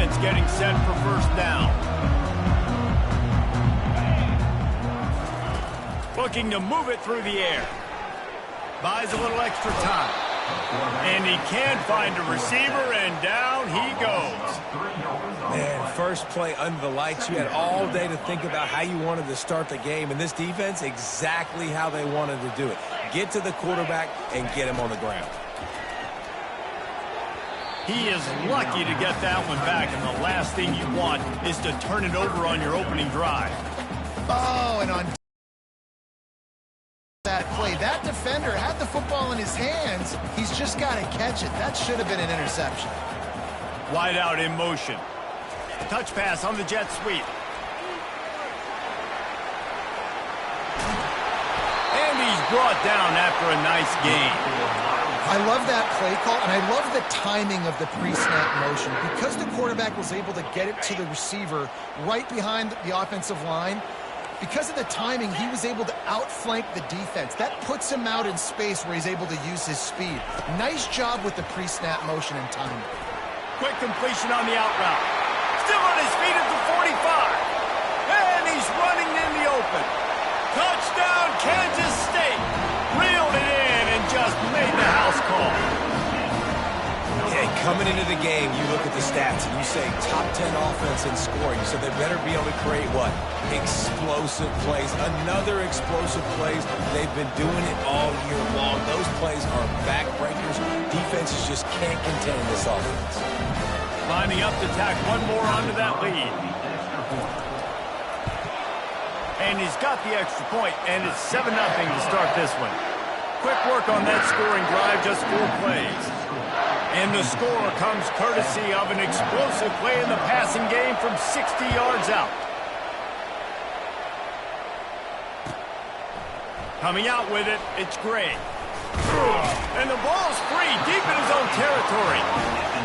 offense getting set for first down. Looking to move it through the air. Buys a little extra time. And he can't find a receiver, and down he goes. Man, first play under the lights. You had all day to think about how you wanted to start the game, and this defense, exactly how they wanted to do it. Get to the quarterback and get him on the ground. He is lucky to get that one back, and the last thing you want is to turn it over on your opening drive. Oh, and on that play, that defender had the football in his hands. He's just got to catch it. That should have been an interception. Wide out in motion. Touch pass on the jet sweep. And he's brought down after a nice gain. I love that play call, and I love the timing of the pre-snap motion. Because the quarterback was able to get it to the receiver right behind the offensive line, because of the timing, he was able to outflank the defense. That puts him out in space where he's able to use his speed. Nice job with the pre-snap motion and timing. Quick completion on the out route. Still on his feet at the 45. And he's running in the open. Touchdown, Kansas State. Reeled it in and just made the house call. Hey, coming into the game, you look at the stats and you say top 10 offense in scoring. So they better be able to create what? Explosive plays. Another explosive plays. They've been doing it all year long. Those plays are backbreakers. Defenses just can't contain this offense. Lining up to tack one more onto that lead. And he's got the extra point, and it's 7-0 to start this one. Quick work on that scoring drive, just 4 plays. And the score comes courtesy of an explosive play in the passing game from 60 yards out. Coming out with it, it's Gray. And the ball's free, deep in his own territory.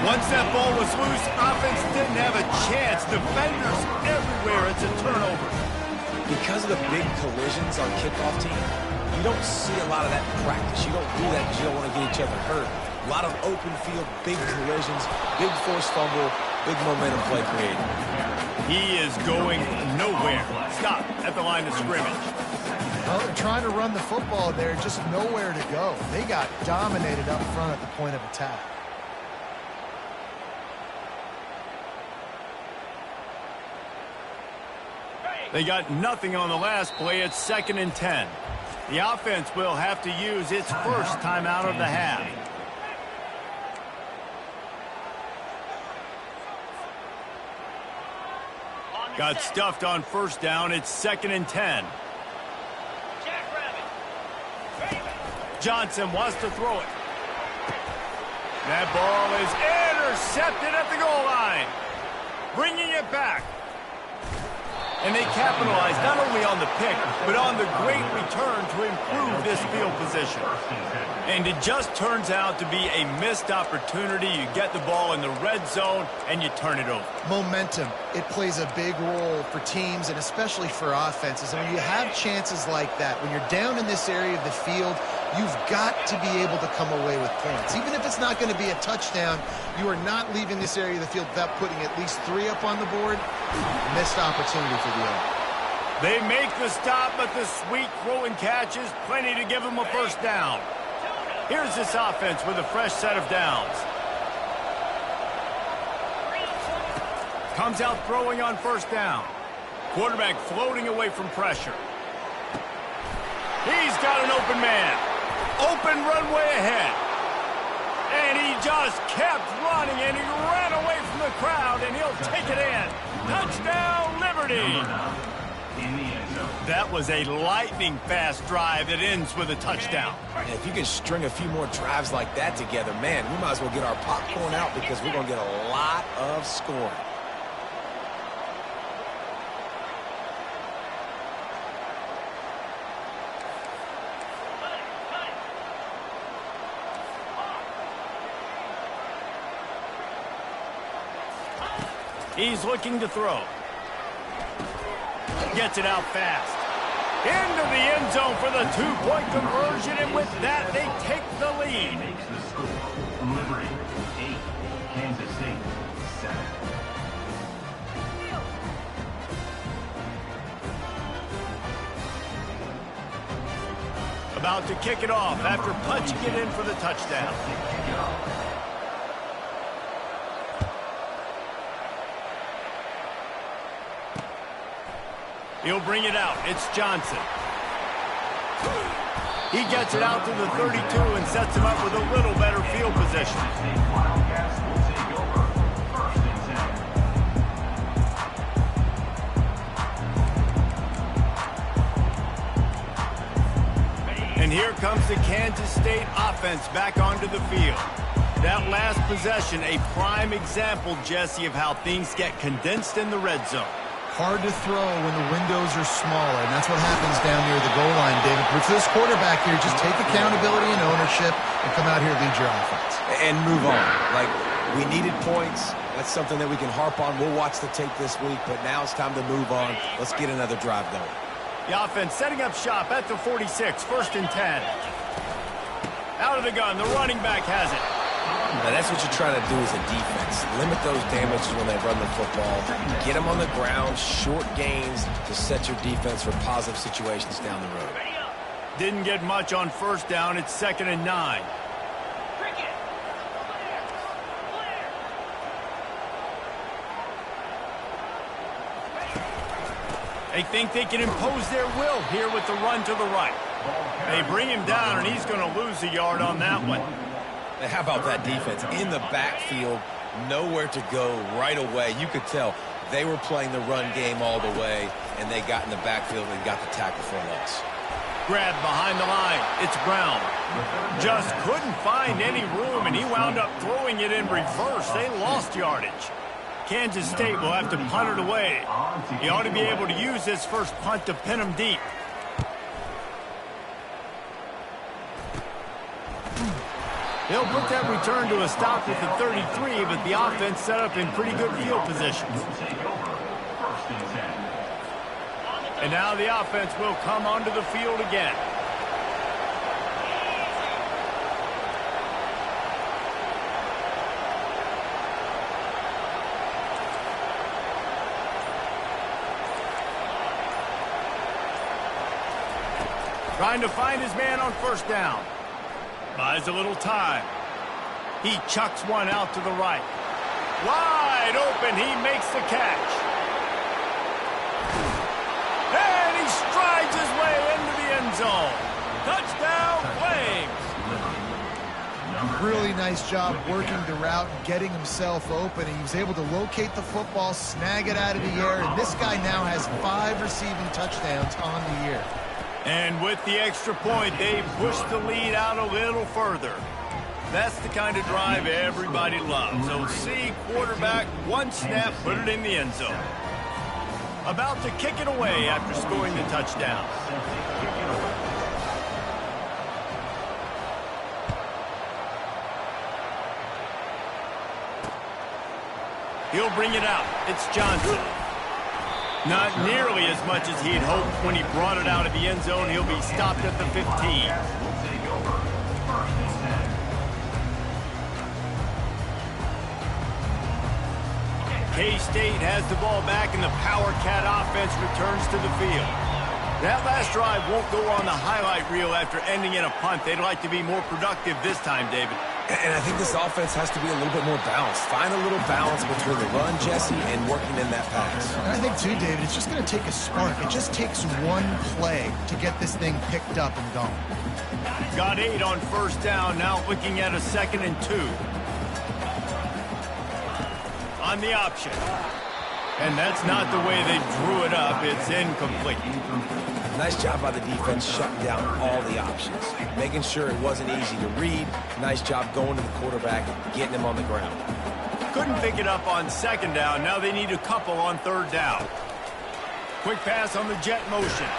Once that ball was loose, offense didn't have a chance. Defenders everywhere, it's a turnover. Because of the big collisions on kickoff team, you don't see a lot of that in practice. You don't do that because you don't want to get each other hurt. A lot of open field, big collisions, big forced fumble, big momentum play created. He is going nowhere. Stop at the line of scrimmage. Well, they're trying to run the football there, just nowhere to go. They got dominated up front at the point of attack. They got nothing on the last play. It's 2nd and 10. The offense will have to use its first timeout of the half. Got stuffed on first down. It's 2nd and 10. Johnson wants to throw it. That ball is intercepted at the goal line. Bringing it back. And they capitalize not only on the pick, but on the great return to improve this field position. And it just turns out to be a missed opportunity. You get the ball in the red zone, and you turn it over. Momentum. It plays a big role for teams and especially for offenses. And when you have chances like that, when you're down in this area of the field, you've got to be able to come away with points. Even if it's not going to be a touchdown, you are not leaving this area of the field without putting at least 3 up on the board. Missed opportunity for the other. They make the stop, but the sweet throw and catch is plenty to give them a first down. Here's this offense with a fresh set of downs. Comes out throwing on first down. Quarterback floating away from pressure. He's got an open man. Open runway ahead. And he just kept running, and he ran away from the crowd, and he'll take it in. Touchdown, Liberty. That was a lightning-fast drive that ends with a touchdown. If you can string a few more drives like that together, man, we might as well get our popcorn out because we're going to get a lot of scoring. He's looking to throw. Gets it out fast. Into the end zone for the 2-point conversion, and with that, they take the lead. About to kick it off after punching it in for the touchdown. He'll bring it out. It's Johnson. He gets it out to the 32 and sets him up with a little better field position. And here comes the Kansas State offense back onto the field. That last possession, a prime example, Jesse, of how things get condensed in the red zone. Hard to throw when the windows are smaller, and that's what happens down near the goal line, David. But for this quarterback here, just take accountability and ownership and come out here and lead your offense. And move on. Like, we needed points. That's something that we can harp on. We'll watch the tape this week, but now it's time to move on. Let's get another drive going. The offense setting up shop at the 46, 1st and 10. Out of the gun, the running back has it. Now that's what you're trying to do as a defense. Limit those damages when they run the football. Get them on the ground, short gains to set your defense for positive situations down the road. Didn't get much on 1st down. It's 2nd and 9. They think they can impose their will here with the run to the right. They bring him down, and he's going to lose a yard on that one. How about that defense? In the backfield, nowhere to go right away. You could tell they were playing the run game all the way, and they got in the backfield and got the tackle for a loss. Grabbed behind the line. It's Brown. Just couldn't find any room, and he wound up throwing it in reverse. They lost yardage. Kansas State will have to punt it away. He ought to be able to use this first punt to pin him deep. They'll put that return to a stop at the 33, but the offense set up in pretty good field positions. And now the offense will come onto the field again. Trying to find his man on 1st down. Buys a little time. He chucks one out to the right. Wide open, he makes the catch. And he strides his way into the end zone. Touchdown, Flames. Really nice job working the route and getting himself open. He was able to locate the football, snag it out of the air, and this guy now has 5 receiving touchdowns on the year. And with the extra point, they push the lead out a little further. That's the kind of drive everybody loves. So see, quarterback, one snap, put it in the end zone. About to kick it away after scoring the touchdown. He'll bring it out. It's Johnson. Not nearly as much as he'd hoped when he brought it out of the end zone. He'll be stopped at the 15. K-State has the ball back, and the Power Cat offense returns to the field. That last drive won't go on the highlight reel after ending in a punt. They'd like to be more productive this time, David. And I think this offense has to be a little bit more balanced. Find a little balance between the run, Jesse, and working in that pass. And I think, too, David, it's just going to take a spark. It just takes one play to get this thing picked up and going. Got 8 on 1st down, now looking at a 2nd and 2. On the option. And that's not the way they drew it up. It's incomplete. Nice job by the defense shutting down all the options, making sure it wasn't easy to read. Nice job going to the quarterback and getting him on the ground. Couldn't pick it up on 2nd down. Now they need a couple on 3rd down. Quick pass on the jet motion.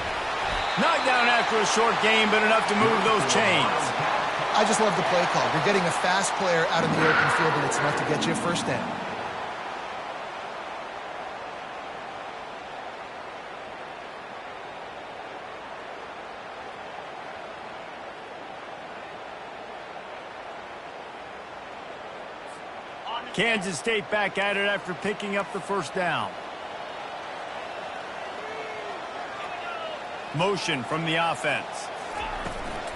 Knocked down after a short game, but enough to move those chains. I just love the play call. You're getting a fast player out in the open field, and it's enough to get you a 1st down. Kansas State back at it after picking up the 1st down. Motion from the offense.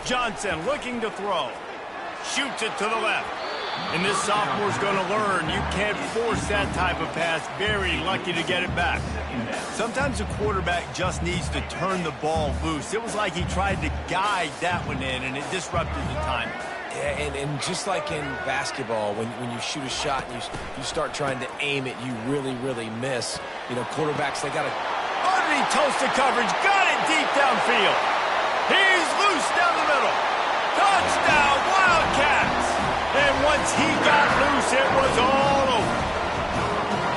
Johnson looking to throw. Shoots it to the left. And this sophomore's going to learn you can't force that type of pass. Very lucky to get it back. Sometimes a quarterback just needs to turn the ball loose. It was like he tried to guide that one in, and it disrupted the timing. Yeah, and just like in basketball, when you shoot a shot and you start trying to aim it, you really miss. You know, quarterbacks, they got to... Underneath toasted coverage, got it deep downfield. He's loose down the middle. Touchdown, Wildcats! And once he got loose, it was all over.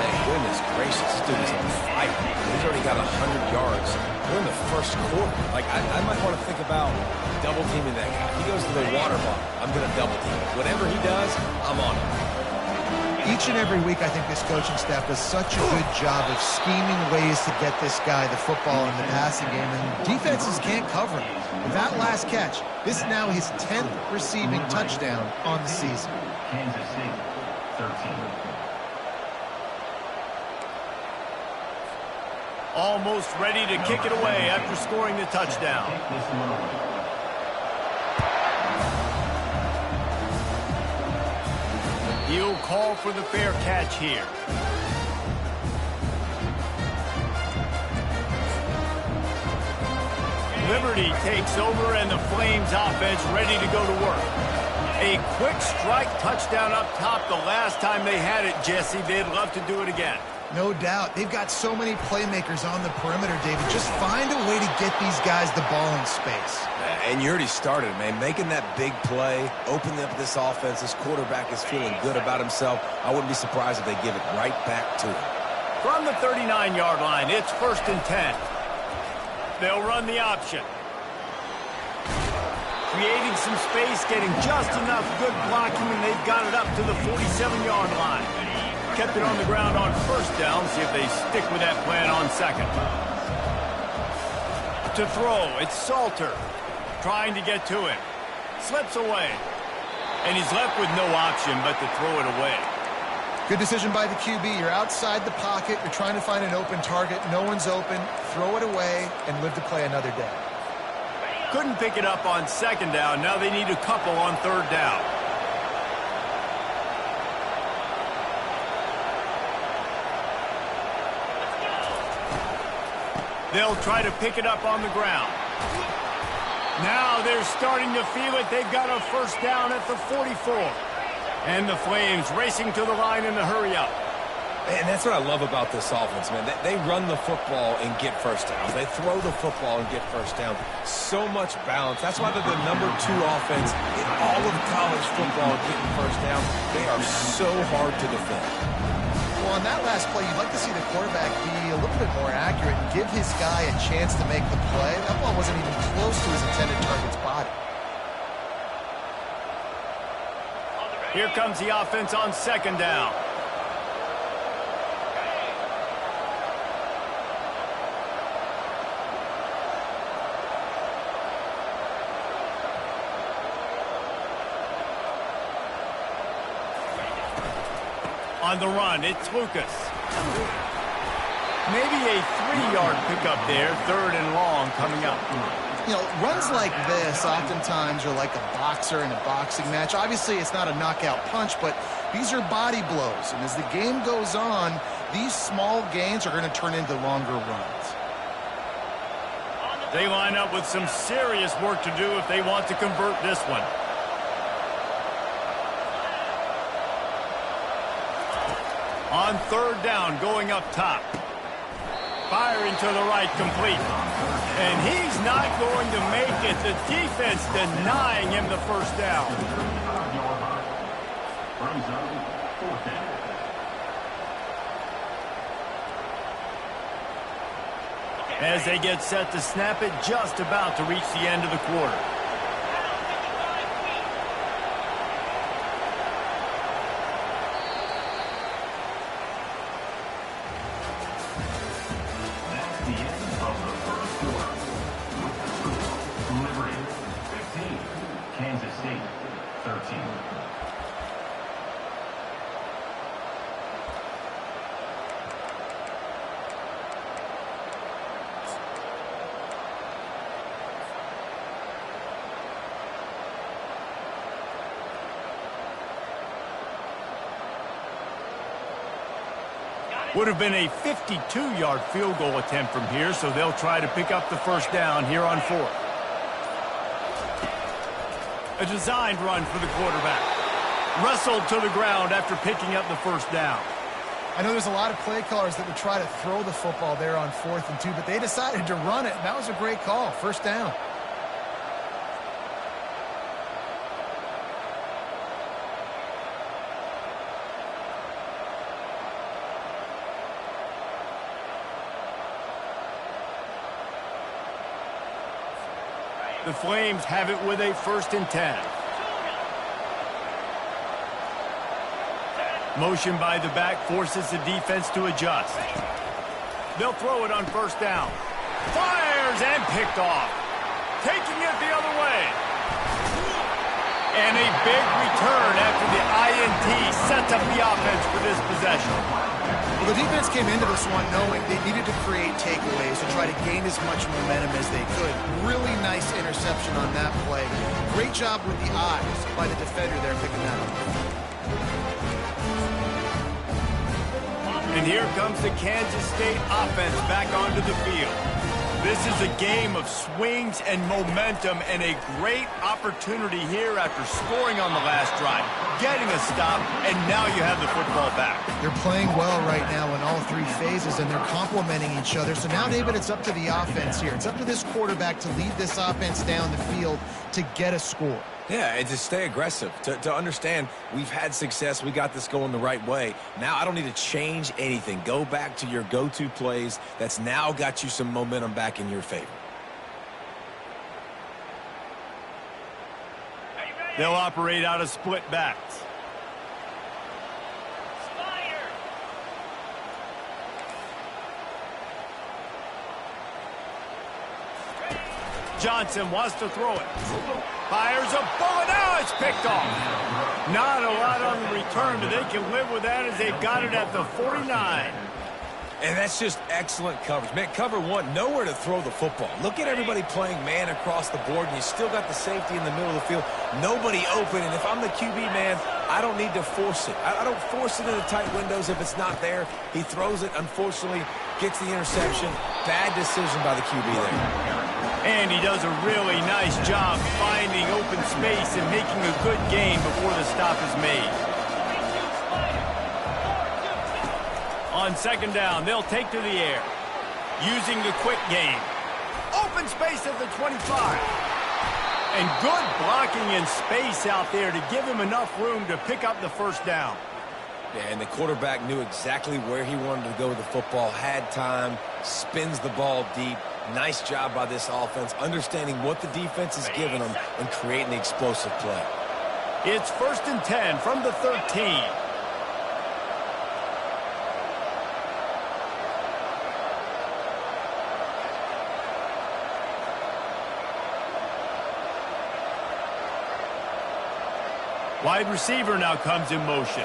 Hey, goodness gracious, this dude is on fire. He's already got 100 yards. We're in the first quarter. Like, I might want to think about double teaming that guy. He goes to the water bottle. I'm going to double team. Whatever he does, I'm on it. Each and every week, I think this coaching staff does such a good job of scheming ways to get this guy the football in the passing game, and defenses can't cover him. With that last catch, this is now his 10th receiving touchdown on the season. Kansas State, 13. Almost ready to kick it away after scoring the touchdown. He'll call for the fair catch here. Liberty takes over, and the Flames offense ready to go to work. A quick strike touchdown up top the last time they had it, Jesse. They'd love to do it again. No doubt. They've got so many playmakers on the perimeter, David. Just find a way to get these guys the ball in space. And you already started, man. Making that big play, opening up this offense. This quarterback is feeling good about himself. I wouldn't be surprised if they give it right back to him. From the 39-yard line, it's 1st and 10. They'll run the option. Creating some space, getting just enough good blocking, and they've got it up to the 47-yard line. Kept it on the ground on 1st down. See if they stick with that plan on 2nd. To throw, it's Salter. Trying to get to him. Slips away. And he's left with no option but to throw it away. Good decision by the QB. You're outside the pocket. You're trying to find an open target. No one's open. Throw it away and live to play another day. Couldn't pick it up on 2nd down. Now they need a couple on 3rd down. They'll try to pick it up on the ground. Now they're starting to feel it. They've got a 1st down at the 44. And the Flames racing to the line in the hurry-up. And that's what I love about this offense, man. They run the football and get 1st downs. They throw the football and get 1st down. So much balance. That's why they're the #2 offense in all of college football getting 1st down. They are so hard to defend. Well, on that last play, you'd like to see the quarterback be a little bit more accurate and give his guy a chance to make the play. That ball wasn't even close to his intended target's body. Here comes the offense on 2nd down. On the run, it's Lucas. Maybe a 3-yard pickup there, 3rd and long coming up. You know, runs like this oftentimes are like a boxer in a boxing match. Obviously, it's not a knockout punch, but these are body blows. And as the game goes on, these small gains are going to turn into longer runs. They line up with some serious work to do if they want to convert this one. On 3rd down, going up top. Firing to the right, complete. And he's not going to make it. The defense denying him the 1st down. As they get set to snap it, just about to reach the end of the quarter. Kansas State, 13. Would have been a 52-yard field goal attempt from here, so they'll try to pick up the first down here on 4th. A designed run for the quarterback. Wrestled to the ground after picking up the first down. I know there's a lot of play callers that would try to throw the football there on 4th and 2, but they decided to run it, and that was a great call. First down. The Flames have it with a 1st and 10. Motion by the back forces the defense to adjust. They'll throw it on 1st down. Fires and picked off. Taking it the other way. And a big return after the INT sets up the offense for this possession. Well, the defense came into this one knowing they needed to create takeaways to try to gain as much momentum as they could. Really nice interception on that play. Great job with the eyes by the defender there picking that up. And here comes the Kansas State offense back onto the field. This is a game of swings and momentum and a great opportunity here after scoring on the last drive, getting a stop, and now you have the football back. They're playing well right now in all 3 phases, and they're complementing each other. So now, David, it's up to the offense here. It's up to this quarterback to lead this offense down the field to get a score. Yeah, and to stay aggressive, to understand we've had success, we got this going the right way. Now I don't need to change anything. Go back to your go-to plays. That's now got you some momentum back in your favor. They'll operate out of split backs. Johnson wants to throw it. Fires a bullet. Now it's picked off. Not a lot on the return, but they can live with that as they've got it at the 49. And that's just excellent coverage. Man, cover 1, nowhere to throw the football. Look at everybody playing man across the board, and you still got the safety in the middle of the field. Nobody open, and if I'm the QB, man, I don't need to force it. I don't force it into tight windows if it's not there. He throws it, unfortunately, gets the interception. Bad decision by the QB there. And he does a really nice job finding open space and making a good gain before the stop is made. On 2nd down, they'll take to the air. Using the quick game. Open space at the 25. And good blocking in space out there to give him enough room to pick up the first down. Yeah, and the quarterback knew exactly where he wanted to go with the football, had time, spins the ball deep. Nice job by this offense, understanding what the defense is giving them and creating the explosive play. It's 1st and 10 from the 13. Wide receiver now comes in motion.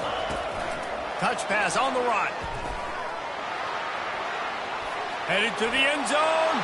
Touch pass on the run. Headed to the end zone.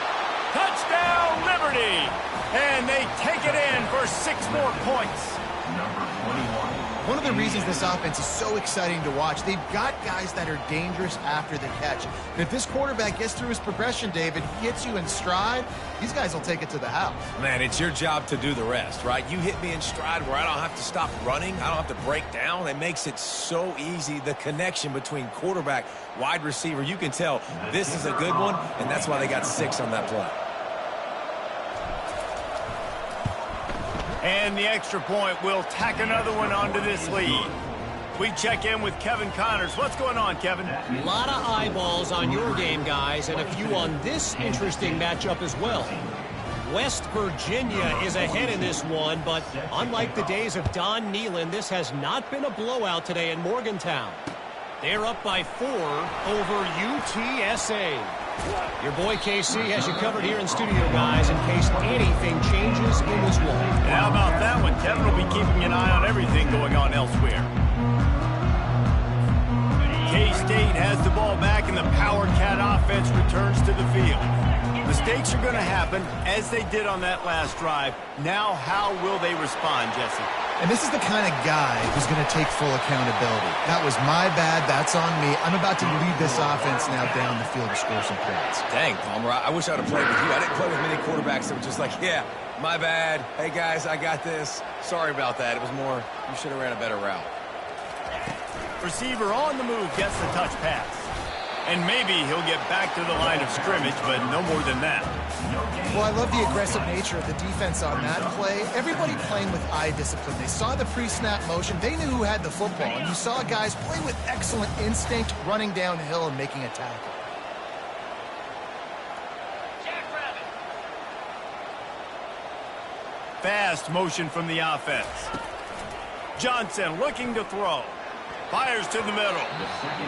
Touchdown, Liberty. And they take it in for 6 more points. Number 21. One of the reasons this offense is so exciting to watch, they've got guys that are dangerous after the catch. And if this quarterback gets through his progression, David, he hits you in stride, these guys will take it to the house. Man, it's your job to do the rest, right? You hit me in stride where I don't have to stop running. I don't have to break down. It makes it so easy. The connection between quarterback, wide receiver, you can tell this is a good one, and that's why they got 6 on that play. And the extra point will tack another one onto this lead. We check in with Kevin Connors. What's going on, Kevin? A lot of eyeballs on your game, guys, and a few on this interesting matchup as well. West Virginia is ahead in this one, but unlike the days of Don Nehlen, this has not been a blowout today in Morgantown. They're up by 4 over UTSA. Your boy KC has you covered here in studio, guys, in case anything changes in this one. And how about that one? Kevin will be keeping an eye on everything going on elsewhere. K-State has the ball back, and the Power Cat offense returns to the field. Mistakes are going to happen, as they did on that last drive. Now, how will they respond, Jesse? And this is the kind of guy who's going to take full accountability. That was my bad. That's on me. I'm about to lead this offense now down the field to score some points. Dang, Palmer, I wish I would have played with you. I didn't play with many quarterbacks that were just like, yeah, my bad. Hey, guys, I got this. Sorry about that. It was more, you should have ran a better route. Receiver on the move gets the touch pass. And maybe he'll get back to the line of scrimmage, but no more than that. Well, I love the aggressive nature of the defense on that play. Everybody playing with eye discipline. They saw the pre-snap motion. They knew who had the football. And you saw guys play with excellent instinct, running downhill and making a tackle. Fast motion from the offense. Johnson looking to throw. Fires to the middle.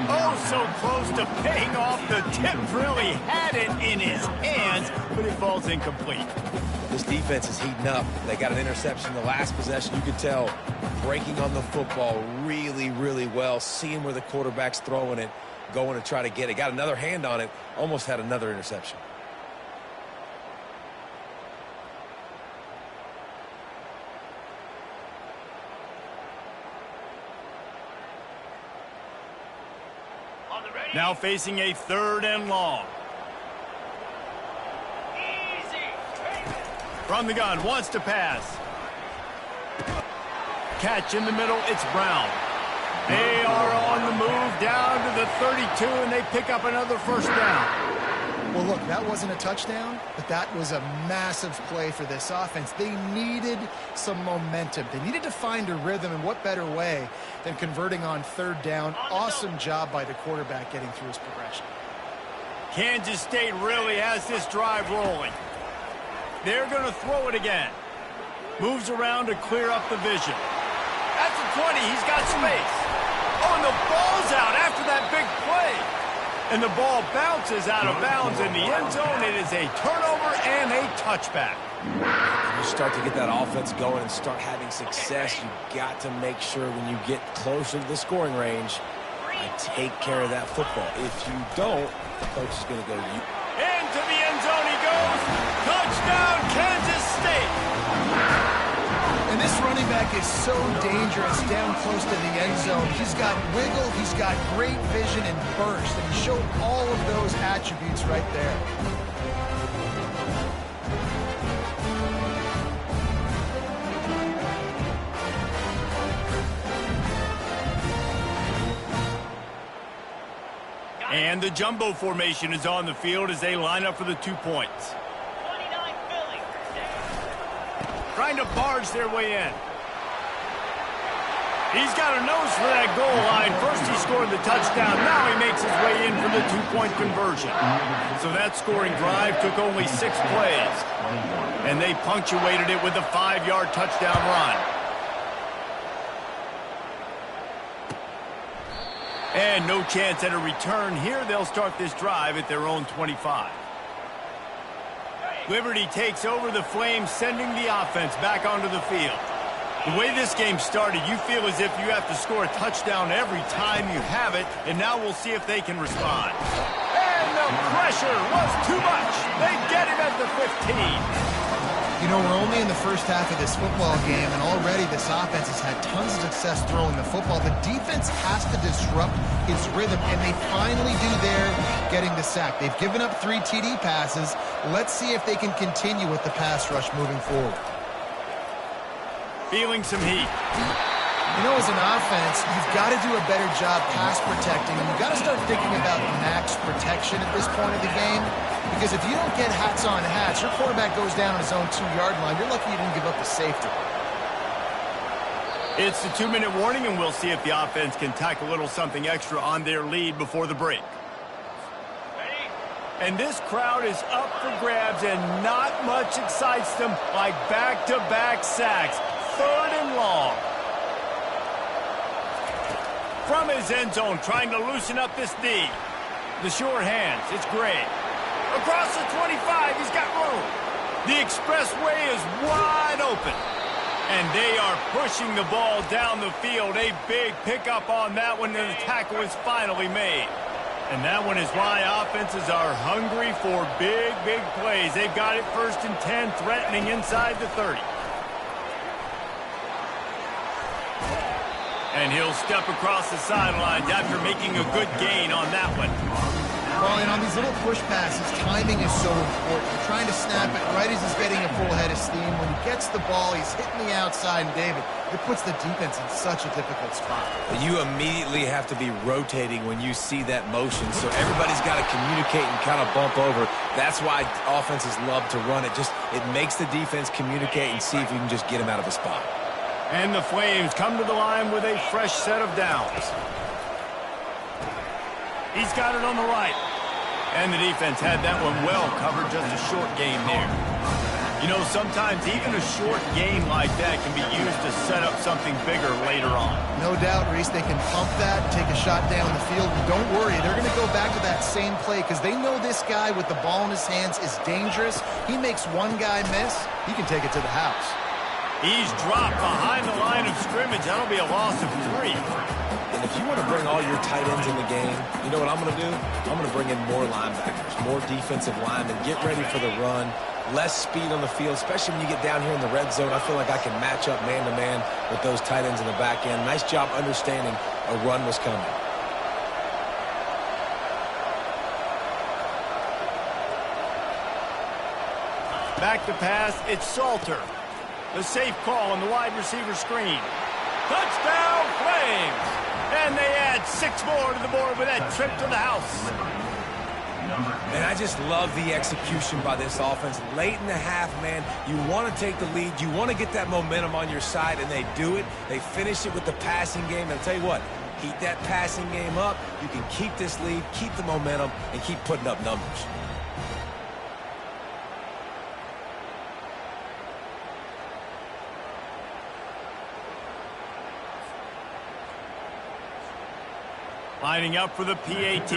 Oh, so close to paying off. The tip really had it in his hands, but it falls incomplete. This defense is heating up. They got an interception the last possession. You could tell breaking on the football really, really well, seeing where the quarterback's throwing it, going to try to get it. Got another hand on it, almost had another interception. Now facing a 3rd and long. From the gun, wants to pass. Catch in the middle, it's Brown. They are on the move down to the 32, and they pick up another first down. Well, look, that wasn't a touchdown, but that was a massive play for this offense. They needed some momentum. They needed to find a rhythm, and what better way than converting on 3rd down. Awesome job by the quarterback getting through his progression. Kansas State really has this drive rolling. They're going to throw it again. Moves around to clear up the vision. At the 20, he's got space. Oh, and the ball's out after that big play. And the ball bounces out of bounds in the end zone. It is a turnover and a touchback. When you start to get that offense going and start having success, you've got to make sure when you get closer to the scoring range, you take care of that football. If you don't, the coach is going to go, you. Into the end zone he goes. Touchdown, Kansas State. And this running back is so dangerous down close to the end zone. He's got wiggle, he's got great vision and burst, and he showed all of those attributes right there. And the jumbo formation is on the field as they line up for the 2 points. Trying to barge their way in. He's got a nose for that goal line. First he scored the touchdown. Now he makes his way in for the 2-point conversion. So that scoring drive took only 6 plays. And they punctuated it with a 5-yard touchdown run. And no chance at a return here. They'll start this drive at their own 25. Liberty takes over the Flames, sending the offense back onto the field. The way this game started, you feel as if you have to score a touchdown every time you have it, and now we'll see if they can respond. And the pressure was too much. They get him at the 15. You know, we're only in the first half of this football game, and already this offense has had tons of success throwing the football. The defense has to disrupt his rhythm, and they finally do there, getting the sack. They've given up 3 TD passes. Let's see if they can continue with the pass rush moving forward. Feeling some heat. You know, as an offense, you've got to do a better job pass protecting, and you've got to start thinking about max protection at this point of the game. Because if you don't get hats on hats, your quarterback goes down on his own 2-yard line. You're lucky you didn't give up the safety. It's the 2-minute warning, and we'll see if the offense can tack a little something extra on their lead before the break. And this crowd is up for grabs, and not much excites them like back-to-back sacks. 3rd and long. From his end zone, trying to loosen up this D. The short hands, it's Gray. Across the 25, he's got room. The expressway is wide open. And they are pushing the ball down the field. A big pickup on that one, and the tackle is finally made. And that one is why offenses are hungry for big, big plays. They've got it 1st and 10, threatening inside the 30. And he'll step across the sidelines after making a good gain on that one. Well, and on these little push passes, timing is so important. You're trying to snap it right as he's getting a full head of steam. When he gets the ball, he's hitting the outside, and David, it puts the defense in such a difficult spot. You immediately have to be rotating when you see that motion, so everybody's got to communicate and kind of bump over. That's why offenses love to run it. It makes the defense communicate and see if you can just get him out of a spot. And the Flames come to the line with a fresh set of downs. He's got it on the right. And the defense had that one well covered, just a short game there. You know, sometimes even a short game like that can be used to set up something bigger later on. No doubt, Reese, they can pump that, take a shot down the field. And don't worry, they're going to go back to that same play because they know this guy with the ball in his hands is dangerous. He makes one guy miss, he can take it to the house. He's dropped behind the line of scrimmage. That'll be a loss of 3. And if you want to bring all your tight ends in the game, you know what I'm going to do? I'm going to bring in more linebackers, more defensive linemen, get ready for the run, less speed on the field, especially when you get down here in the red zone. I feel like I can match up man-to-man with those tight ends in the back end. Nice job understanding a run was coming. Back to pass, it's Salter. The safe call on the wide receiver screen. Touchdown, Flames! And they add 6 more to the board with that trip to the house. And I just love the execution by this offense. Late in the half, man, you want to take the lead. You want to get that momentum on your side, and they do it. They finish it with the passing game. And I'll tell you what, keep that passing game up. You can keep this lead, keep the momentum, and keep putting up numbers. Lining up for the PAT.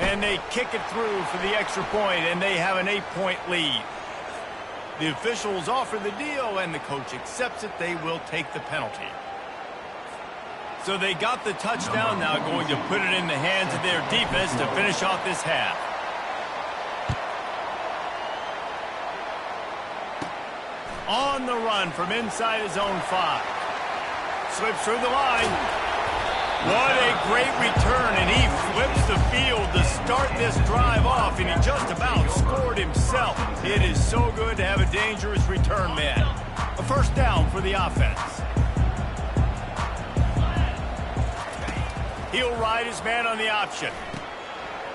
And they kick it through for the extra point, and they have an 8-point lead. The officials offer the deal, and the coach accepts it. They will take the penalty. So they got the touchdown, now going to put it in the hands of their defense to finish off this half. On the run from inside his own 5. Slips through the line. What a great return, and he flips the field to start this drive off, and he just about scored himself. It is so good to have a dangerous return man. A first down for the offense. He'll ride his man on the option.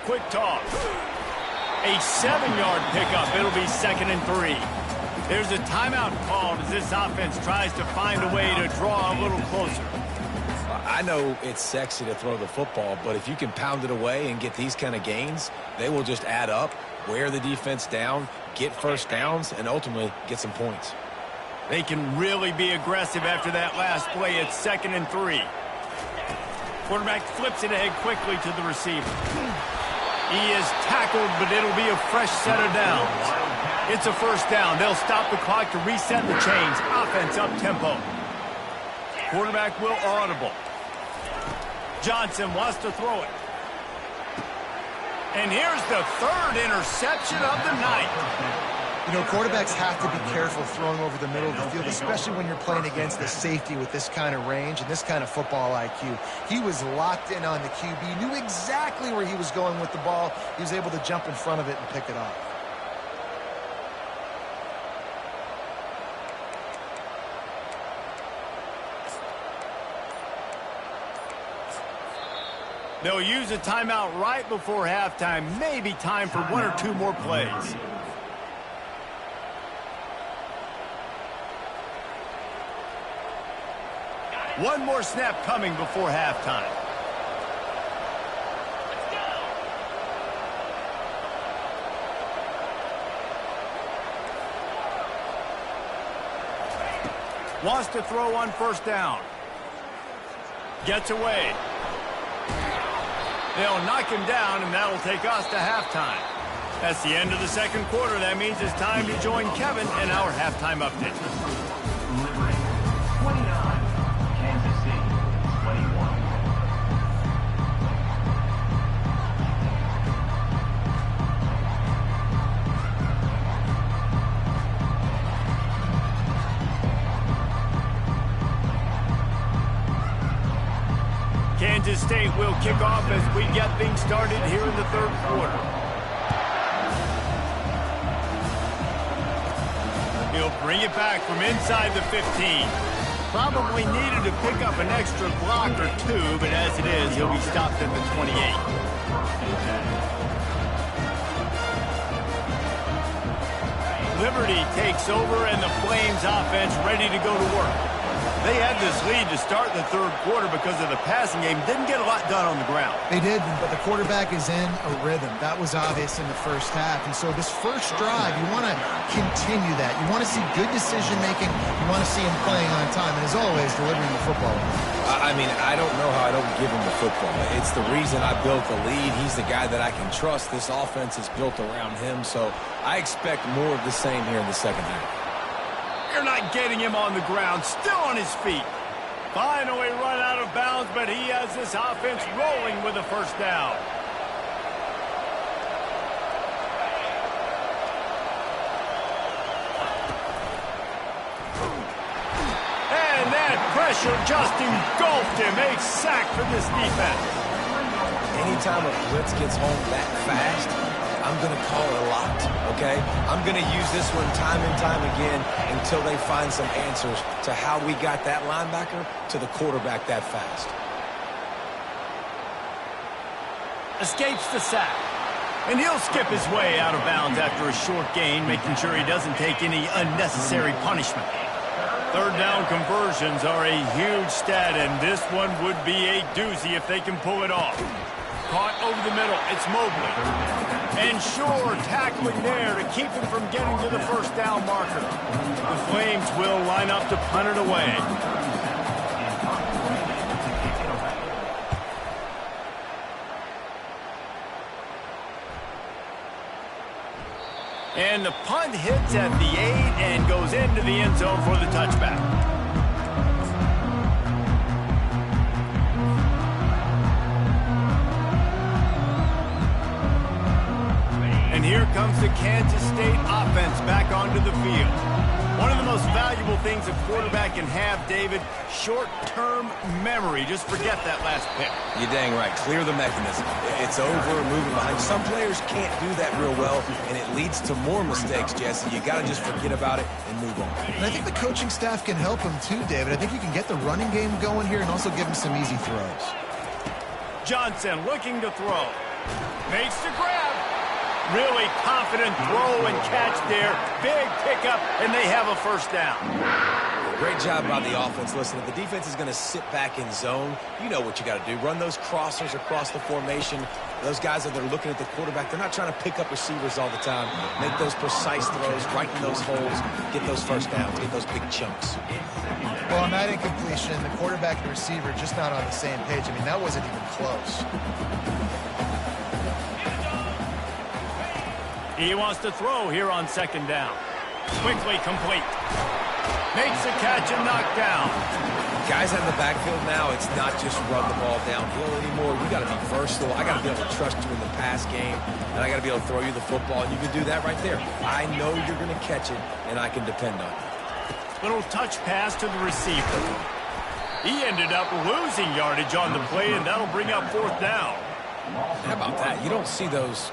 Quick toss. A 7-yard pickup. It'll be 2nd and 3. There's a timeout called as this offense tries to find a way to draw a little closer. I know it's sexy to throw the football, but if you can pound it away and get these kind of gains, they will just add up, wear the defense down, get first downs, and ultimately get some points. They can really be aggressive after that last play. It's 2nd and 3. Quarterback flips it ahead quickly to the receiver. He is tackled, but it'll be a fresh set of downs. It's a first down. They'll stop the clock to reset the chains. Offense up tempo. Quarterback will audible. Johnson wants to throw it. And here's the 3rd interception of the night. You know, quarterbacks have to be careful throwing over the middle of the field, especially when you're playing against the safety with this kind of range and this kind of football IQ. He was locked in on the QB, knew exactly where he was going with the ball. He was able to jump in front of it and pick it up. They'll use a timeout right before halftime. Maybe time for 1 or 2 more plays. One more snap coming before halftime. Wants to throw on first down. Gets away. They'll knock him down, and that'll take us to halftime. That's the end of the second quarter. That means it's time to join Kevin in our halftime update. Liberty, 29. Kansas City, 21. will kick off as we get things started here in the third quarter. He'll bring it back from inside the 15. Probably needed to pick up an extra block or two, but as it is, he'll be stopped at the 28. Liberty takes over, and the Flames offense ready to go to work. They had this lead to start the third quarter because of the passing game. Didn't get a lot done on the ground. They did, but the quarterback is in a rhythm. That was obvious in the first half. And so this first drive, you want to continue that. You want to see good decision-making. You want to see him playing on time. And as always, delivering the football. I mean, I don't know how I don't give him the football. It's the reason I built the lead. He's the guy that I can trust. This offense is built around him. So I expect more of the same here in the second half. You're not getting him on the ground, still on his feet. Finally run out of bounds, but he has this offense rolling with a first down. And that pressure just engulfed him. A sack for this defense. Anytime a blitz gets home that fast, I'm going to call it a lot, okay? I'm going to use this one time and time again until they find some answers to how we got that linebacker to the quarterback that fast. Escapes the sack. And he'll skip his way out of bounds after a short gain, making sure he doesn't take any unnecessary punishment. Third down conversions are a huge stat, and this one would be a doozy if they can pull it off. Caught over the middle. It's Mobley. And sure, tackling there to keep him from getting to the first down marker. The Flames will line up to punt it away. And the punt hits at the 8 and goes into the end zone for the touchback. And here comes the Kansas State offense back onto the field. One of the most valuable things a quarterback can have, David, short-term memory. Just forget that last pick. You're dang right. Clear the mechanism. It's over, moving behind. Some players can't do that real well, and it leads to more mistakes, Jesse. You got to just forget about it and move on. And I think the coaching staff can help him too, David. I think you can get the running game going here and also give him some easy throws. Johnson looking to throw. Makes the grab. Really confident throw and catch there. Big pickup, and they have a first down. Great job by the offense. Listen, if the defense is going to sit back in zone, you know what you got to do. Run those crossers across the formation. Those guys that are looking at the quarterback, they're not trying to pick up receivers all the time. Make those precise throws, right in those holes, get those first downs, get those big chunks. Well, on that incompletion, the quarterback and the receiver just not on the same page. I mean, that wasn't even close. He wants to throw here on second down. Quickly complete. Makes the catch and knocked down. Guys out in the backfield now, it's not just run the ball downhill anymore. You got to be versatile. I got to be able to trust you in the pass game, and I got to be able to throw you the football, and you can do that right there. I know you're going to catch it, and I can depend on it. Little touch pass to the receiver. He ended up losing yardage on the play, and that'll bring up fourth down. How about that? You don't see those,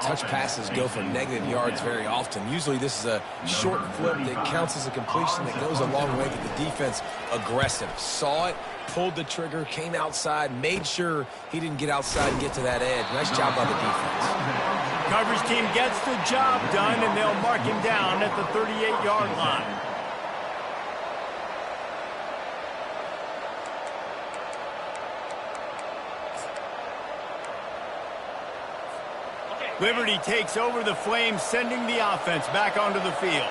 touch passes go for negative yards very often. Usually this is a short flip that counts as a completion that goes a long way, but the defense aggressive. Saw it, pulled the trigger, came outside, made sure he didn't get outside and get to that edge. Nice job by the defense. Coverage team gets the job done, and they'll mark him down at the 38-yard line. Liberty takes over the Flames, sending the offense back onto the field.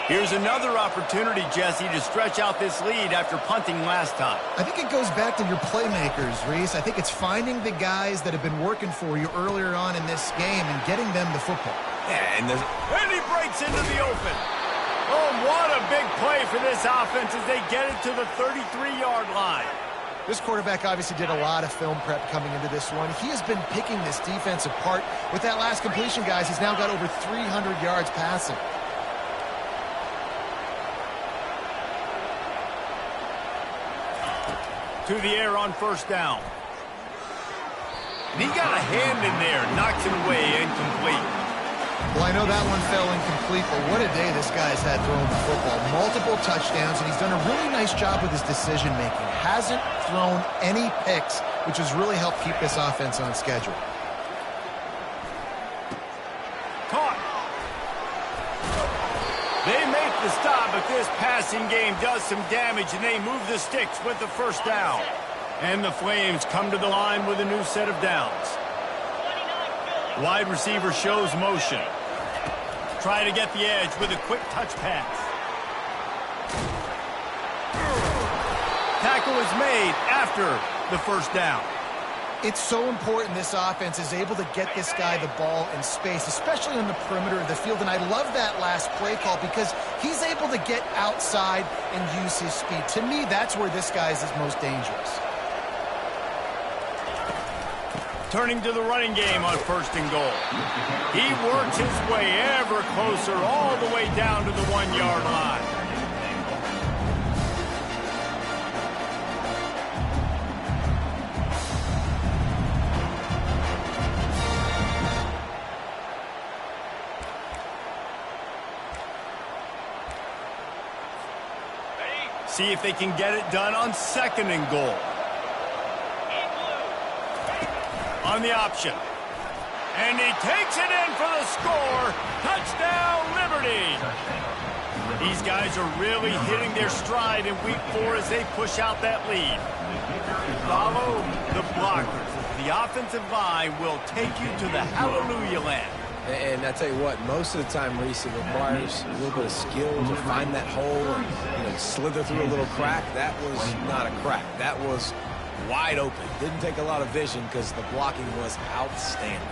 Here's another opportunity, Jesse, to stretch out this lead after punting last time. I think it goes back to your playmakers, Reese. I think it's finding the guys that have been working for you earlier on in this game and getting them the football. Yeah, and he breaks into the open. Oh, what a big play for this offense as they get it to the 33-yard line. This quarterback obviously did a lot of film prep coming into this one. He has been picking this defense apart. With that last completion, guys, he's now got over 300 yards passing. To the air on first down. And he got a hand in there, knocks it away, incomplete. Well, I know that one fell incomplete, but what a day this guy's had throwing the football. Multiple touchdowns, and he's done a really nice job with his decision-making. Hasn't thrown any picks, which has really helped keep this offense on schedule. Caught. They make the stop, but this passing game does some damage, and they move the sticks with the first down. And the Flames come to the line with a new set of downs. Wide receiver shows motion. Try to get the edge with a quick touch pass. Tackle is made after the first down. It's so important this offense is able to get this guy the ball in space, especially on the perimeter of the field. And I love that last play call because he's able to get outside and use his speed. To me, that's where this guy is most dangerous. Turning to the running game on 1st and goal. He works his way ever closer all the way down to the 1-yard line. See if they can get it done on 2nd and goal. On the option. And he takes it in for the score. Touchdown, Liberty. These guys are really hitting their stride in week 4 as they push out that lead. Follow the blockers. The offensive line will take you to the hallelujah land. And I tell you what, most of the time, Reese, it requires a little bit of skill to find that hole and slither through a little crack. That was not a crack. That was wide open. Didn't take a lot of vision because the blocking was outstanding.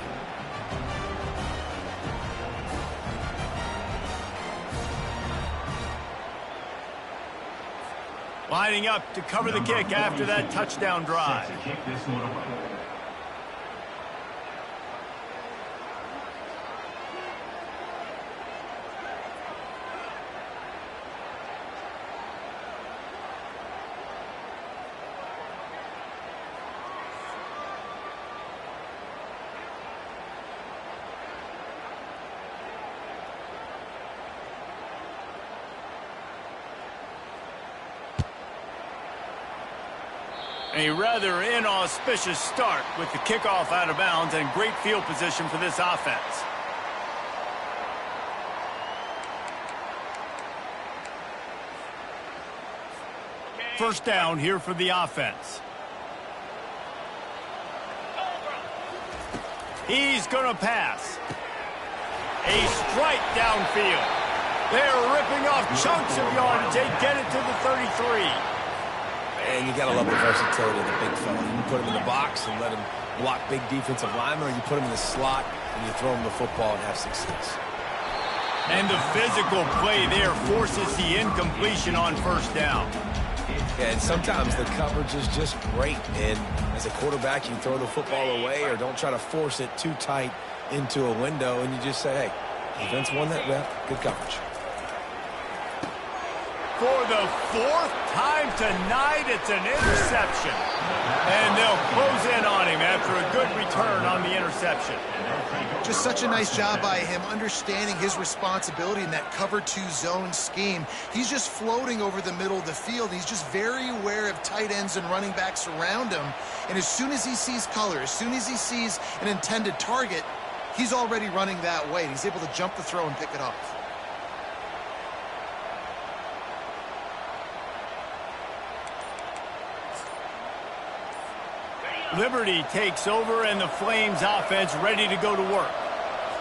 Lining up to cover the kick after that touchdown drive. A rather inauspicious start with the kickoff out of bounds and great field position for this offense. First down here for the offense. He's going to pass. A strike downfield. They're ripping off chunks of yardage. They get it to the 33. And you got to love the versatility of the big fella. You can put him in the box and let him block big defensive linemen, or you put him in the slot and you throw him the football and have success. And the physical play there forces the incompletion on 1st down. Yeah, and sometimes the coverage is just great. And as a quarterback, you throw the football away or don't try to force it too tight into a window, and you just say, hey, defense won that rep, good coverage. For the 4th time tonight, it's an interception. And they'll close in on him after a good return on the interception. Just such a nice job by him understanding his responsibility in that cover 2 zone scheme. He's just floating over the middle of the field. He's just very aware of tight ends and running backs around him. And as soon as he sees color, as soon as he sees an intended target, he's already running that way. He's able to jump the throw and pick it off. Liberty takes over, and the Flames offense ready to go to work.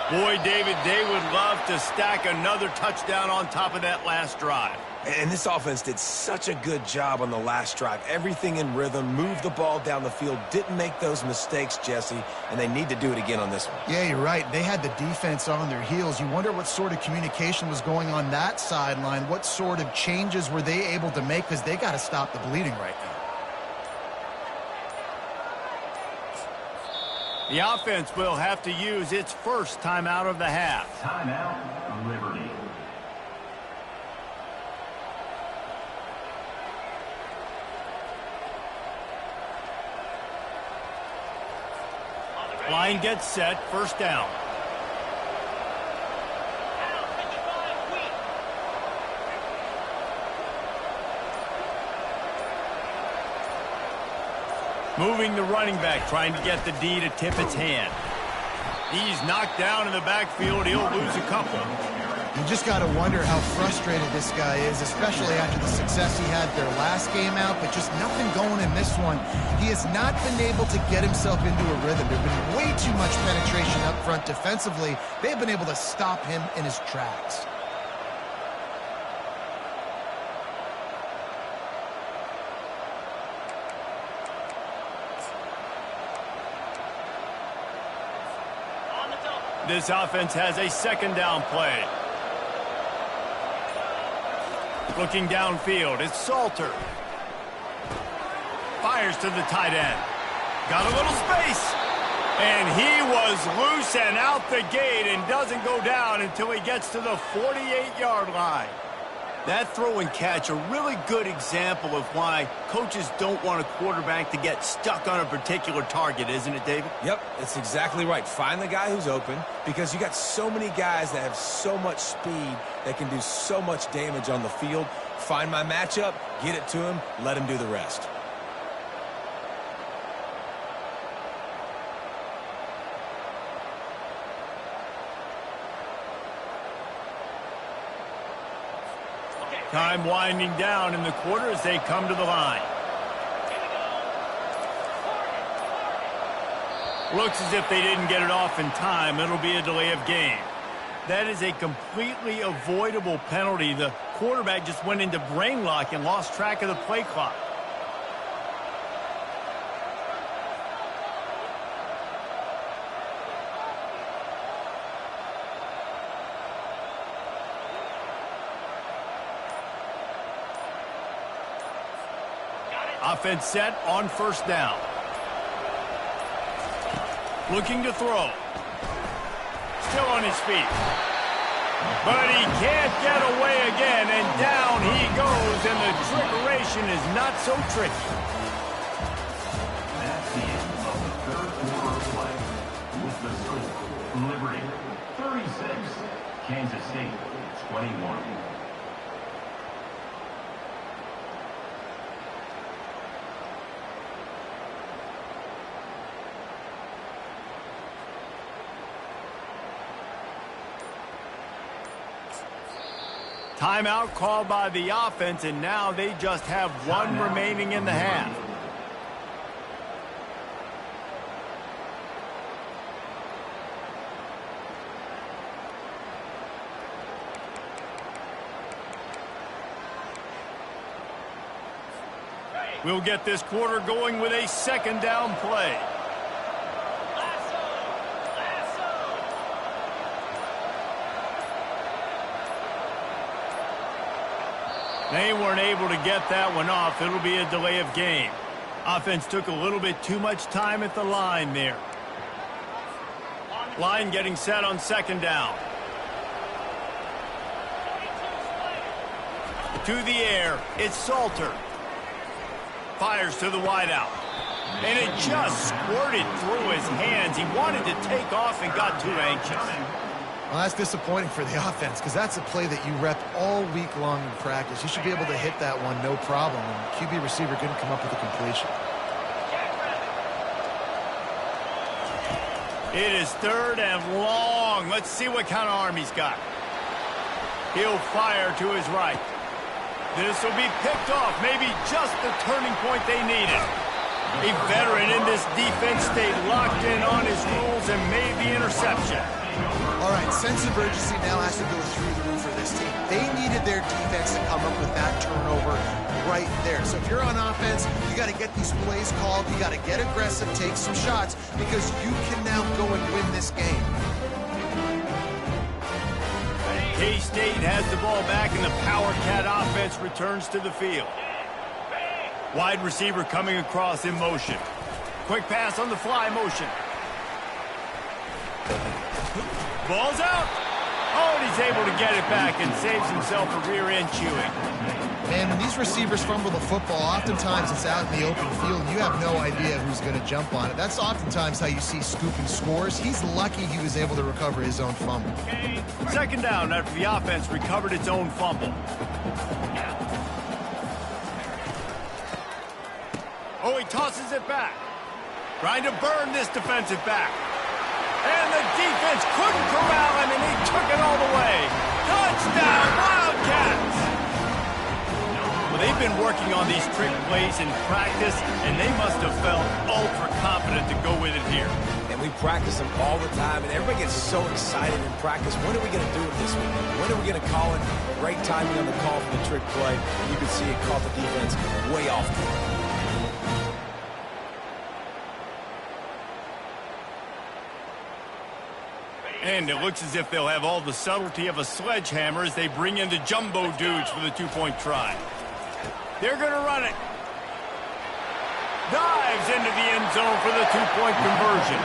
Boy, David, they would love to stack another touchdown on top of that last drive. And this offense did such a good job on the last drive. Everything in rhythm, moved the ball down the field, didn't make those mistakes, Jesse, and they need to do it again on this one. Yeah, you're right. They had the defense on their heels. You wonder what sort of communication was going on that sideline. What sort of changes were they able to make, because they got to stop the bleeding right now. The offense will have to use its first timeout of the half. Timeout, Liberty. Line gets set, first down. Moving the running back, trying to get the D to tip its hand. He's knocked down in the backfield. He'll lose a couple. You just got to wonder how frustrated this guy is, especially after the success he had their last game out, but just nothing going in this one. He has not been able to get himself into a rhythm. There's been way too much penetration up front defensively. They've been able to stop him in his tracks. This offense has a second down play. Looking downfield, it's Salter. Fires to the tight end. Got a little space. And he was loose and out the gate and doesn't go down until he gets to the 48-yard line. That throw and catch, a really good example of why coaches don't want a quarterback to get stuck on a particular target, isn't it, David? Yep, it's exactly right. Find the guy who's open, because you got so many guys that have so much speed that can do so much damage on the field. Find my matchup, get it to him, let him do the rest. Time winding down in the quarter as they come to the line. Looks as if they didn't get it off in time. It'll be a delay of game. That is a completely avoidable penalty. The quarterback just went into brain lock and lost track of the play clock. Offense set on first down. Looking to throw. Still on his feet. But he can't get away again, and down he goes, and the trickeration is not so tricky. That's the end of the third quarter of play. With the score, Liberty 36, Kansas State 21. Timeout called by the offense, and now they just have one remaining in the half. We'll get this quarter going with a second down play. They weren't able to get that one off. It'll be a delay of game. Offense took a little bit too much time at the line there. Line getting set on second down. To the air, it's Salter. Fires to the wideout. And it just squirted through his hands. He wanted to take off and got too anxious. Well, that's disappointing for the offense, because that's a play that you rep all week long in practice. You should be able to hit that one no problem, and QB receiver couldn't come up with a completion. It is third and long. Let's see what kind of arm he's got. He'll fire to his right. This will be picked off, maybe just the turning point they needed. A veteran in this defense stayed locked in on his rules and made the interception. All right, sense of urgency now has to go through the roof for this team. They needed their defense to come up with that turnover right there. So if you're on offense, you got to get these plays called. You got to get aggressive, take some shots, because you can now go and win this game. K-State has the ball back, and the Power Cat offense returns to the field. Wide receiver coming across in motion. Quick pass on the fly motion. Ball's out. Oh, and he's able to get it back and saves himself a rear end chewing. Man, when these receivers fumble the football, oftentimes it's out in the open field. You have no idea who's going to jump on it. That's oftentimes how you see scooping scores. He's lucky he was able to recover his own fumble. Second down after the offense recovered its own fumble. Oh, he tosses it back. Trying to burn this defensive back. And the defense couldn't corral him, and he took it all the way. Touchdown, Wildcats! Well, they've been working on these trick plays in practice, and they must have felt ultra confident to go with it here. And we practice them all the time, and everybody gets so excited in practice. When are we going to do it this week? When are we going to call it? Great timing on the call for the trick play. You can see it caught the defense way off. And it looks as if they'll have all the subtlety of a sledgehammer as they bring in the jumbo dudes for the two-point try. They're going to run it. Dives into the end zone for the two-point conversion.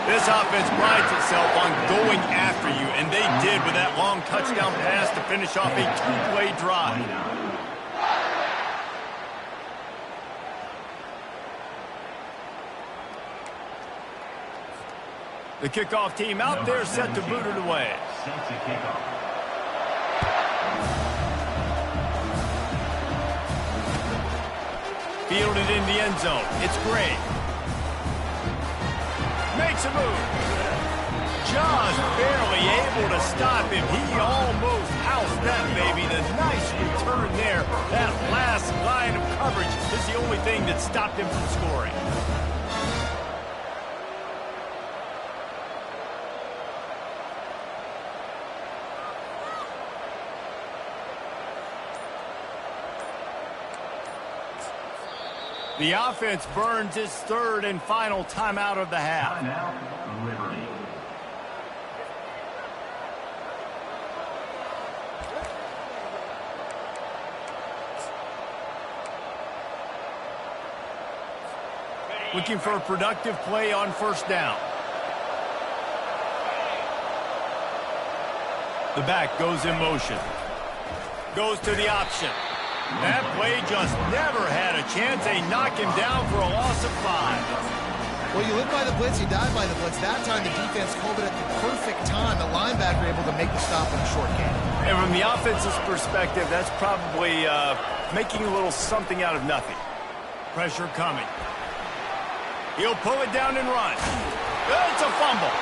This offense prides itself on going after you, and they did with that long touchdown pass to finish off a two-play drive. The kickoff team out there set to boot it away. Set to kick off. Fielded in the end zone. It's Gray. Makes a move. Just barely able to stop him. He almost housed that baby. The nice return there. That last line of coverage is the only thing that stopped him from scoring. The offense burns its third and final timeout of the half. Timeout, Liberty. Looking for a productive play on first down. The back goes in motion. Goes to the option. That play just never had a chance. They knock him down for a loss of 5. Well, you live by the blitz, you die by the blitz. That time the defense called it at the perfect time. The linebacker able to make the stop in a short game. And from the offense's perspective, that's probably making a little something out of nothing. Pressure coming. He'll pull it down and run. It's a fumble.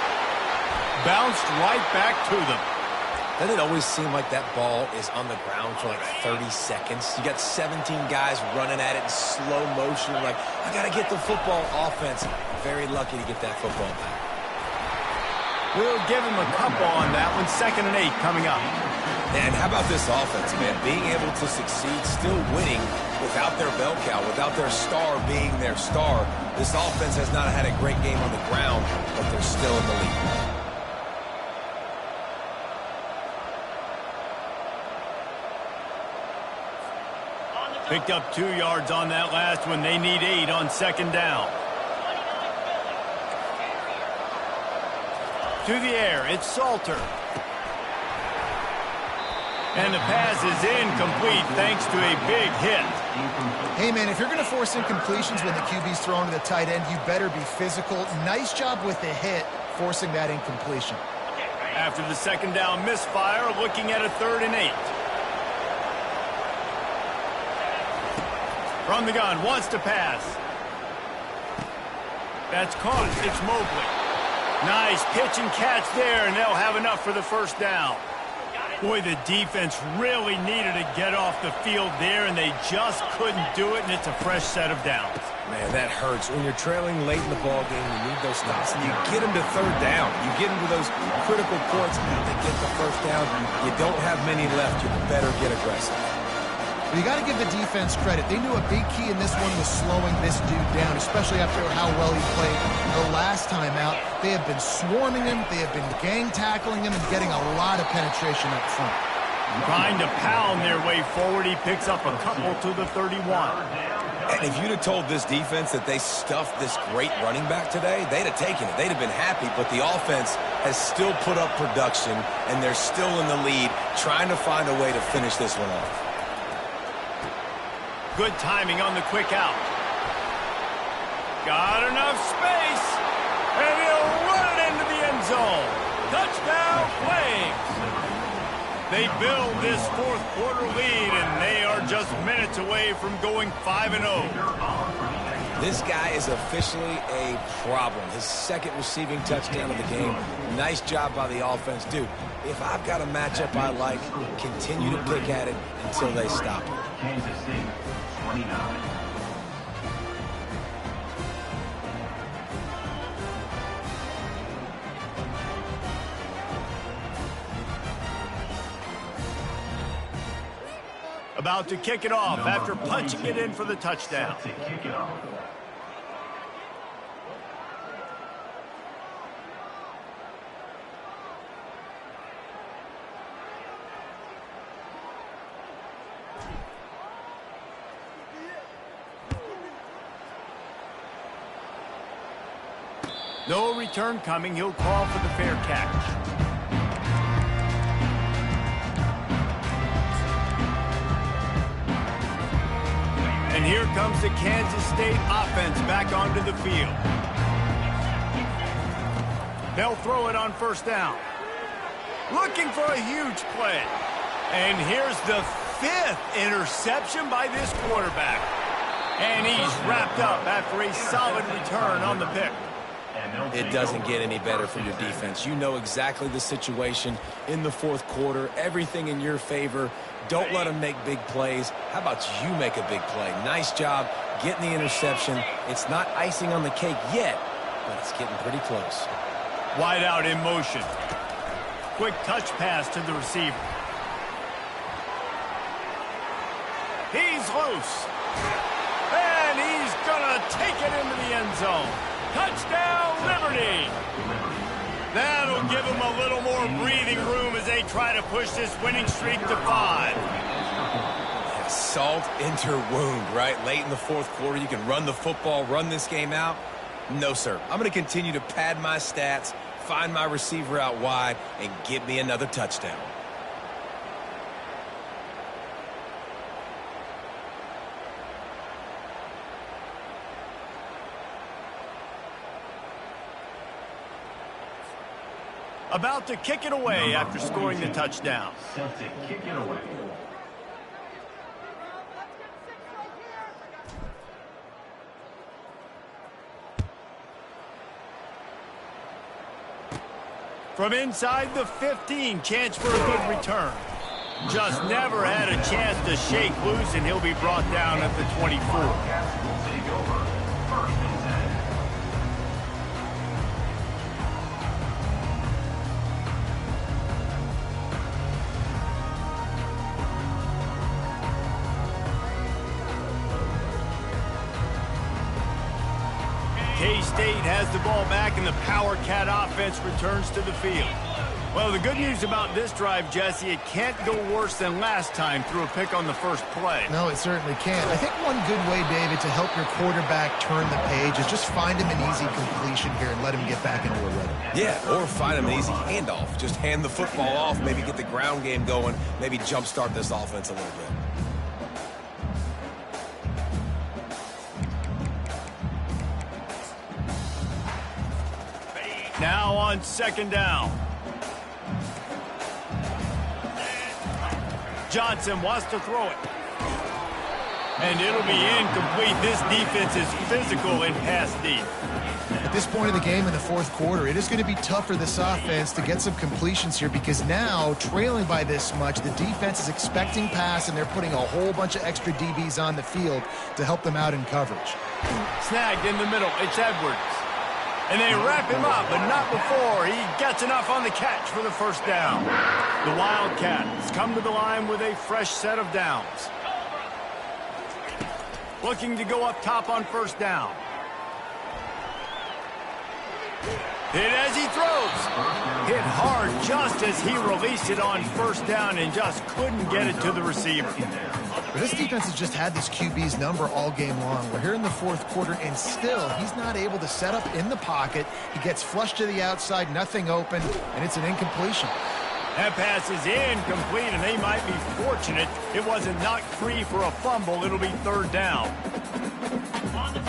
Bounced right back to them. Doesn't it always seem like that ball is on the ground for like 30 seconds? You got 17 guys running at it in slow motion. Like, I got to get the football. Offense, very lucky to get that football back. We'll give him a couple on that one. 2nd and 8 coming up. And how about this offense, man? Being able to succeed, still winning without their bell cow, without their star being their star. This offense has not had a great game on the ground, but they're still in the lead. Picked up 2 yards on that last one. They need 8 on 2nd down. To the air, it's Salter. And the pass is incomplete thanks to a big hit. Hey, man, if you're going to force incompletions when the QB's thrown to the tight end, you better be physical. Nice job with the hit, forcing that incompletion. After the 2nd down misfire, looking at a 3rd and 8. From the gun, wants to pass. That's caught. It's Mobley. Nice pitch and catch there, and they'll have enough for the first down. Boy, the defense really needed to get off the field there, and they just couldn't do it, and it's a fresh set of downs. Man, that hurts. When you're trailing late in the ball game, you need those stops, and you get them to 3rd down. You get them to those critical points, and they get the first down. You don't have many left. You better get aggressive. Well, you got to give the defense credit. They knew a big key in this one was slowing this dude down, especially after how well he played the last time out. They have been swarming him. They have been gang tackling him and getting a lot of penetration up front. Trying to pound their way forward. He picks up a couple to the 31. And if you'd have told this defense that they stuffed this great running back today, they'd have taken it. They'd have been happy, but the offense has still put up production, and they're still in the lead, trying to find a way to finish this one off. Good timing on the quick out. Got enough space, and he'll run it into the end zone. Touchdown, Flames. They build this fourth quarter lead, and they are just minutes away from going 5-0. This guy is officially a problem. His second receiving touchdown of the game. Nice job by the offense. Dude, if I've got a matchup I like, continue to pick at it until they stop it. Kansas State, 29. About to kick it off after punching it in for the touchdown. To kick it off. No return coming. He'll call for the fair catch. And here comes the Kansas State offense back onto the field. They'll throw it on first down. Looking for a huge play. And here's the 5th interception by this quarterback. And he's wrapped up after a solid return on the pick. It doesn't get any better for your defense. You know exactly the situation in the fourth quarter. Everything in your favor. Don't let them make big plays. How about you make a big play? Nice job getting the interception. It's not icing on the cake yet, but it's getting pretty close. Wide out in motion. Quick touch pass to the receiver. He's loose. And he's going to take it into the end zone. Touchdown, Liberty! That'll give them a little more breathing room as they try to push this winning streak to 5. Salt into wound, right? Late in the fourth quarter, you can run the football, run this game out. No, sir. I'm going to continue to pad my stats, find my receiver out wide, and get me another touchdown. About to kick it away after scoring the touchdown. Set to kick it away. From inside the 15, chance for a good return. Just never had a chance to shake loose, and he'll be brought down at the 24. Wildcats will take over. 1st and 10. K-State has the ball back, and the Power Cat offense returns to the field. Well, the good news about this drive, Jesse, it can't go worse than last time through a pick on the first play. No, it certainly can't. I think one good way, David, to help your quarterback turn the page is just find him an easy completion here and let him get back into a rhythm. Yeah, or find him an easy handoff. Just hand the football off, maybe get the ground game going, maybe jumpstart this offense a little bit. Now on 2nd down. Johnson wants to throw it. And it'll be incomplete. This defense is physical in pass deep. At this point of the game in the fourth quarter, it is going to be tough for this offense to get some completions here because now, trailing by this much, the defense is expecting pass, and they're putting a whole bunch of extra DBs on the field to help them out in coverage. Snagged in the middle. It's Edwards. And they wrap him up, but not before he gets enough on the catch for the first down. The Wildcats come to the line with a fresh set of downs. Looking to go up top on first down. Hit as he throws. Hit hard just as he released it on first down and just couldn't get it to the receiver. But this defense has just had this QB's number all game long. We're here in the fourth quarter, and still he's not able to set up in the pocket. He gets flushed to the outside, nothing open, and it's an incompletion. That pass is incomplete, and they might be fortunate it wasn't knocked free for a fumble. It'll be third down.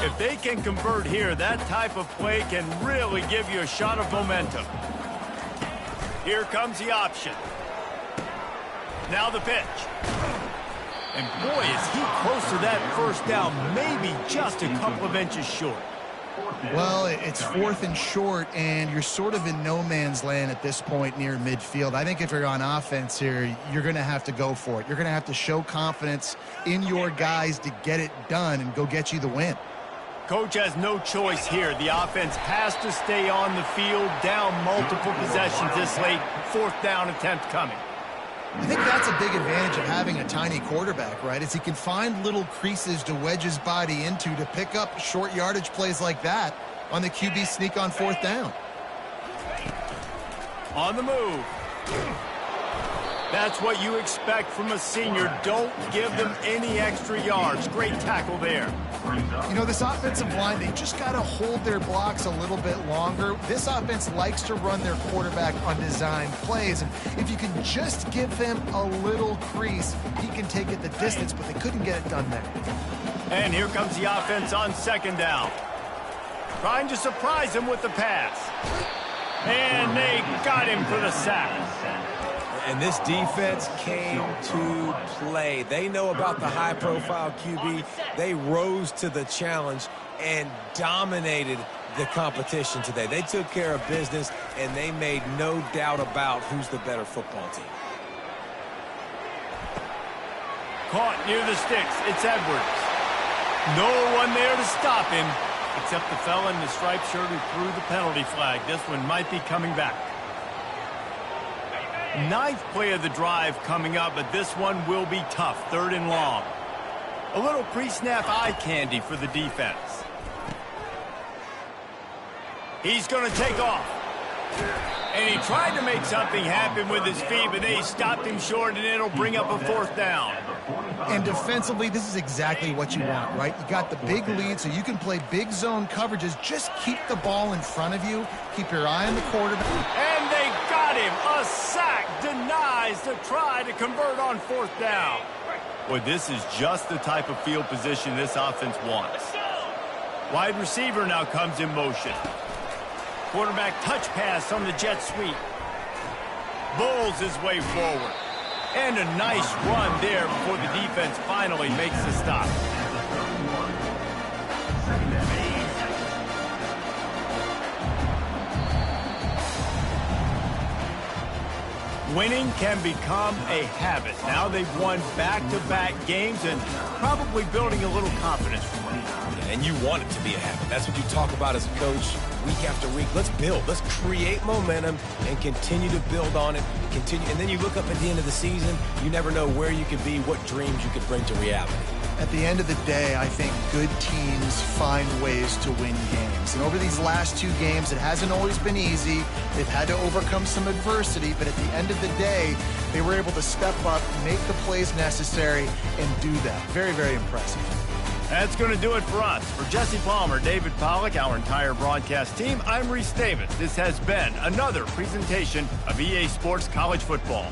If they can convert here, that type of play can really give you a shot of momentum. Here comes the option. Now the pitch. And boy, is he close to that first down, maybe just a couple of inches short. Well, it's 4th and short, and you're sort of in no man's land at this point near midfield. I think if you're on offense here, you're going to have to go for it. You're going to have to show confidence in your guys to get it done and go get you the win. Coach has no choice here. The offense has to stay on the field, down multiple possessions this late. 4th down attempt coming. I think that's a big advantage of having a tiny quarterback, right? Is he can find little creases to wedge his body into to pick up short yardage plays like that on the QB sneak on 4th down. On the move. That's what you expect from a senior. Don't give them any extra yards. Great tackle there. You know, this offensive line, they just got to hold their blocks a little bit longer. This offense likes to run their quarterback on design plays. And if you can just give him a little crease, he can take it the distance, but they couldn't get it done there. And here comes the offense on 2nd down. Trying to surprise him with the pass. And they got him for the sack. And this defense came to play. They know about the high-profile QB. They rose to the challenge and dominated the competition today. They took care of business, and they made no doubt about who's the better football team. Caught near the sticks. It's Edwards. No one there to stop him, except the fella in the striped shirt who threw the penalty flag. This one might be coming back. 9th play of the drive coming up, but this one will be tough. 3rd and long. A little pre-snap eye candy for the defense. He's going to take off. And he tried to make something happen with his feet, but they stopped him short, and it'll bring up a 4th down. And defensively, this is exactly what you want, right? You got the big lead, so you can play big zone coverages. Just keep the ball in front of you. Keep your eye on the quarterback. And they got him. A sack denies to try to convert on 4th down. Boy, this is just the type of field position this offense wants. Wide receiver now comes in motion. Quarterback touch pass on the jet sweep. Bulls his way forward. And a nice run there before the defense finally makes the stop. Winning can become a habit. Now they've won back-to-back games and probably building a little confidence from it. And you want it to be a habit. That's what you talk about as a coach week after week. Let's build. Let's create momentum and continue to build on it. And then you look up at the end of the season, you never know where you could be, what dreams you could bring to reality. At the end of the day, I think good teams find ways to win games. And over these last 2 games, it hasn't always been easy. They've had to overcome some adversity, but at the end of the day, they were able to step up, make the plays necessary, and do that. Very, very impressive. That's going to do it for us. For Jesse Palmer, David Pollack, our entire broadcast team, I'm Reese Davis. This has been another presentation of EA Sports College Football.